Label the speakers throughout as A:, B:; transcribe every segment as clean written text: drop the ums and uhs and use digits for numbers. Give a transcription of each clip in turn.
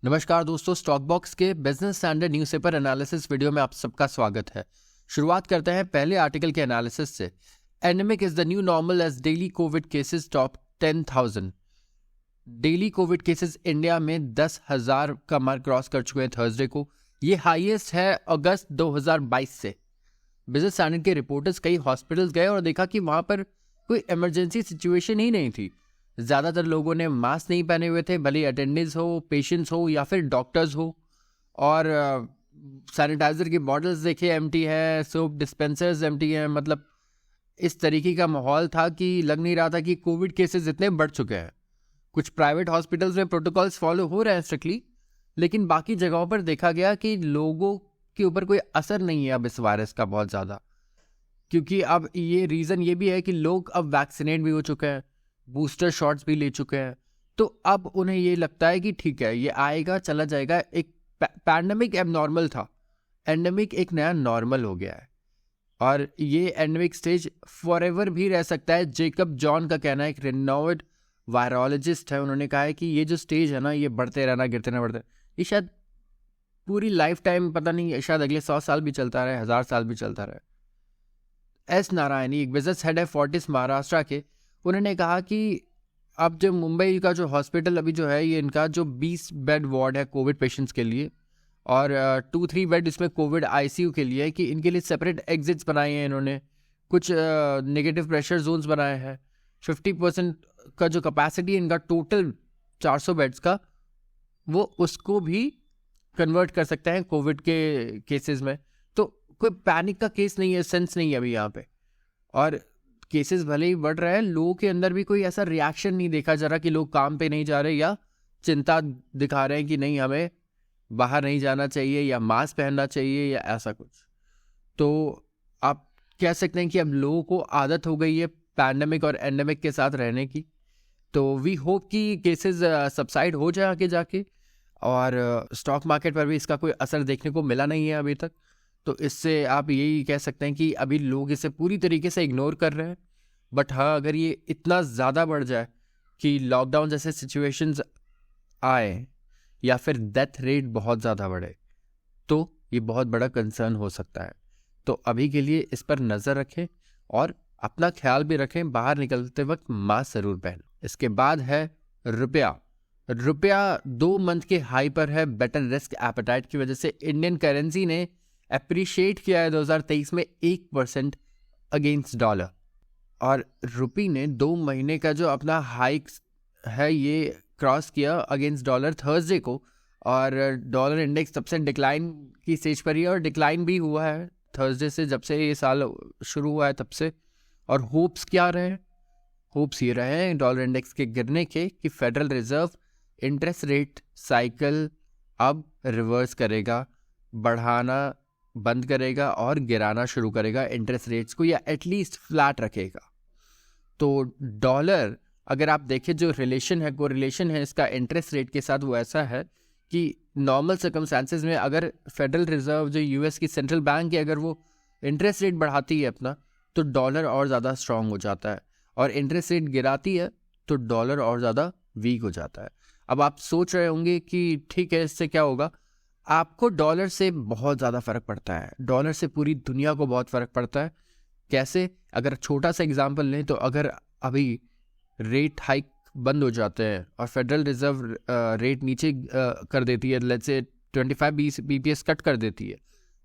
A: नमस्कार दोस्तों, stock box के business standard newspaper analysis video में आप सबका स्वागत है। शुरुआत करते हैं पहले आर्टिकल के एनालिसिस से। Endemic is the new normal as daily covid cases top 10,000। Daily covid cases India में 10,000 का मार्क क्रॉस कर चुके हैं थर्सडे को। ये हाईएस्ट है अगस्त 2022 से। बिजनेस स्टैंडर्ड के रिपोर्टर्स कई हॉस्पिटल्स गए और देखा कि वहां पर कोई इमरजेंसी सिचुएशन ही नहीं थी। ज़्यादातर लोगों ने मास्क नहीं पहने हुए थे, भले अटेंडेंस हो, पेशेंट्स हो या फिर डॉक्टर्स हो। और सैनिटाइजर की बॉटल्स देखिए एम्प्टी है, सोप डिस्पेंसर्स एम्प्टी हैं। मतलब इस तरीके का माहौल था कि लग नहीं रहा था कि कोविड केसेस इतने बढ़ चुके हैं। कुछ प्राइवेट हॉस्पिटल्स में प्रोटोकॉल्स फॉलो हो रहे हैं स्ट्रिक्टली, लेकिन बाकी जगहों पर देखा गया कि लोगों के ऊपर कोई असर नहीं है अब इस वायरस का बहुत ज़्यादा। क्योंकि अब ये रीज़न ये भी है कि लोग अब वैक्सीनेट भी हो चुके हैं, बूस्टर शॉट्स भी ले चुके हैं। तो अब उन्हें ये लगता है कि ठीक है, ये आएगा चला जाएगा। एक पैंडेमिक एबनॉर्मल था, एंडेमिक एक नया नॉर्मल हो गया है और ये एंडेमिक स्टेज फॉरएवर भी रह सकता है। जेकब जॉन का कहना है, एक रिनोवेड वायरोलॉजिस्ट है, उन्होंने कहा है कि ये जो स्टेज है ना, ये बढ़ते रहना, गिरते रहना, बढ़ते, ये शायद पूरी लाइफ टाइम, पता नहीं, शायद अगले 100 साल भी चलता रहे, 1000 साल भी चलता रहे। एस नारायणी, एक बिजनेस हेड है फोर्टिस महाराष्ट्र के, उन्होंने कहा कि अब जो मुंबई का जो हॉस्पिटल अभी जो है, ये इनका जो 20 बेड वार्ड है कोविड पेशेंट्स के लिए और 2-3 बेड इसमें कोविड आईसीयू के लिए है, कि इनके लिए सेपरेट एग्जिट्स बनाए हैं इन्होंने। कुछ नेगेटिव प्रेशर जोन्स बनाए हैं। 50% का जो कैपेसिटी है इनका टोटल 400 बेड्स का, वो उसको भी कन्वर्ट कर सकते हैं कोविड के केसेस में। तो कोई पैनिक का केस नहीं है, सेंस नहीं है अभी यहाँ पे। और केसेस भले ही बढ़ रहे हैं, लोगों के अंदर भी कोई ऐसा रिएक्शन नहीं देखा जा रहा कि लोग काम पे नहीं जा रहे या चिंता दिखा रहे हैं कि नहीं हमें बाहर नहीं जाना चाहिए या मास्क पहनना चाहिए या ऐसा कुछ। तो आप कह सकते हैं कि अब लोगों को आदत हो गई है पैंडेमिक और एंडेमिक के साथ रहने की। तो वी होप कि केसेस सबसाइड हो जाए आगे जाके, और स्टॉक मार्केट पर भी इसका कोई असर देखने को मिला नहीं है अभी तक। तो इससे आप यही कह सकते हैं कि अभी लोग इसे पूरी तरीके से इग्नोर कर रहे हैं। बट हाँ, अगर ये इतना ज़्यादा बढ़ जाए कि लॉकडाउन जैसे सिचुएशंस आए या फिर डेथ रेट बहुत ज़्यादा बढ़े, तो ये बहुत बड़ा कंसर्न हो सकता है। तो अभी के लिए इस पर नज़र रखें और अपना ख्याल भी रखें। बाहर निकलते वक्त मास्क ज़रूर पहनें। इसके बाद है रुपया 2 मंथ के हाई पर है। बेटर रिस्क एपेटाइट की वजह से इंडियन करेंसी ने अप्रिशिएट किया है 2023 में 1% अगेंस्ट डॉलर। और रुपी ने 2 महीने का जो अपना हाइक है ये क्रॉस किया अगेंस्ट डॉलर थर्सडे को। और डॉलर इंडेक्स तब से डिक्लाइन की स्टेज पर ही है और डिक्लाइन भी हुआ है थर्सडे से, जब से ये साल शुरू हुआ है तब से। और होप्स क्या रहे हैं? होप्स ये रहे हैं डॉलर इंडेक्स के गिरने के कि federal reserve interest rate cycle अब रिवर्स करेगा, बढ़ाना बंद करेगा और गिराना शुरू करेगा इंटरेस्ट रेट्स को, या एटलीस्ट फ्लैट रखेगा। तो डॉलर, अगर आप देखें जो रिलेशन है, कोरिलेशन है इसका इंटरेस्ट रेट के साथ, वो ऐसा है कि नॉर्मल सर्कमस्टांसेस में अगर फेडरल रिजर्व जो यूएस की सेंट्रल बैंक है, अगर वो इंटरेस्ट रेट बढ़ाती है अपना, तो डॉलर और ज़्यादा स्ट्रांग हो जाता है। और इंटरेस्ट रेट गिराती है तो डॉलर और ज़्यादा वीक हो जाता है। अब आप सोच रहे होंगे कि ठीक है, इससे क्या होगा? आपको डॉलर से बहुत ज़्यादा फ़र्क पड़ता है। डॉलर से पूरी दुनिया को बहुत फ़र्क पड़ता है। कैसे? अगर छोटा सा एग्जांपल लें तो अगर अभी रेट हाइक बंद हो जाते हैं और फेडरल रिजर्व रेट नीचे कर देती है, लेट्स से 25 BPS कट कर देती है,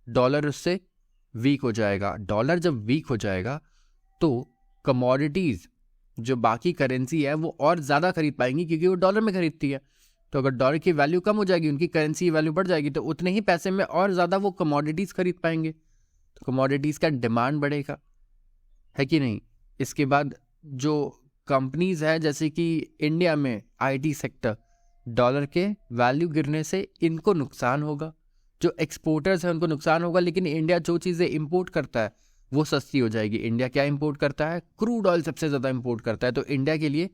A: डॉलर उससे वीक हो जाएगा। डॉलर जब वीक हो जाएगा तो कमोडिटीज़ जो बाकी करेंसी है वो और ज़्यादा खरीद पाएंगी, क्योंकि वो डॉलर में खरीदती है। तो अगर डॉलर की वैल्यू कम हो जाएगी, उनकी करेंसी की वैल्यू बढ़ जाएगी, तो उतने ही पैसे में और ज़्यादा वो कमोडिटीज़ खरीद पाएंगे। तो कमोडिटीज़ का डिमांड बढ़ेगा, है कि नहीं? इसके बाद जो कंपनीज़ है, जैसे कि इंडिया में आईटी सेक्टर, डॉलर के वैल्यू गिरने से इनको नुकसान होगा। जो एक्सपोर्टर्स हैं उनको नुकसान होगा, लेकिन इंडिया जो चीज़ें इंपोर्ट करता है वो सस्ती हो जाएगी। इंडिया क्या इंपोर्ट करता है? क्रूड ऑयल सबसे ज़्यादा इंपोर्ट करता है। तो इंडिया के लिए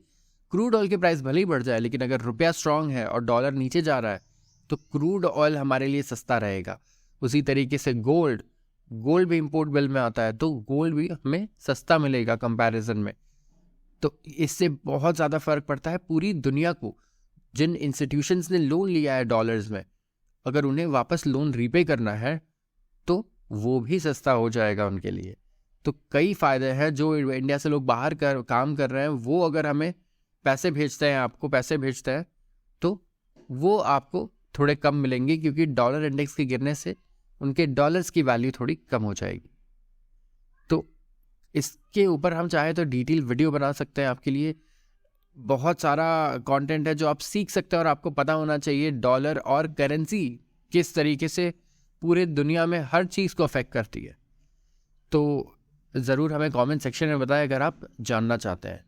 A: क्रूड ऑयल के प्राइस भले ही बढ़ जाए, लेकिन अगर रुपया स्ट्रांग है और डॉलर नीचे जा रहा है तो क्रूड ऑयल हमारे लिए सस्ता रहेगा। उसी तरीके से गोल्ड भी इंपोर्ट बिल में आता है, तो गोल्ड भी हमें सस्ता मिलेगा कंपैरिजन में। तो इससे बहुत ज़्यादा फर्क पड़ता है पूरी दुनिया को। जिन इंस्टीट्यूशंस ने लोन लिया है डॉलर्स में, अगर उन्हें वापस लोन रीपे करना है तो वो भी सस्ता हो जाएगा उनके लिए। तो कई फ़ायदे हैं। जो इंडिया से लोग बाहर काम कर रहे हैं, वो अगर हमें पैसे भेजते हैं, आपको पैसे भेजते हैं, तो वो आपको थोड़े कम मिलेंगे, क्योंकि डॉलर इंडेक्स के गिरने से उनके डॉलर्स की वैल्यू थोड़ी कम हो जाएगी। तो इसके ऊपर हम चाहे तो डिटेल वीडियो बना सकते हैं आपके लिए। बहुत सारा कंटेंट है जो आप सीख सकते हैं, और आपको पता होना चाहिए डॉलर और करेंसी किस तरीके से पूरे दुनिया में हर चीज़ को अफेक्ट करती है। तो ज़रूर हमें कमेंट सेक्शन में बताएं अगर आप जानना चाहते हैं।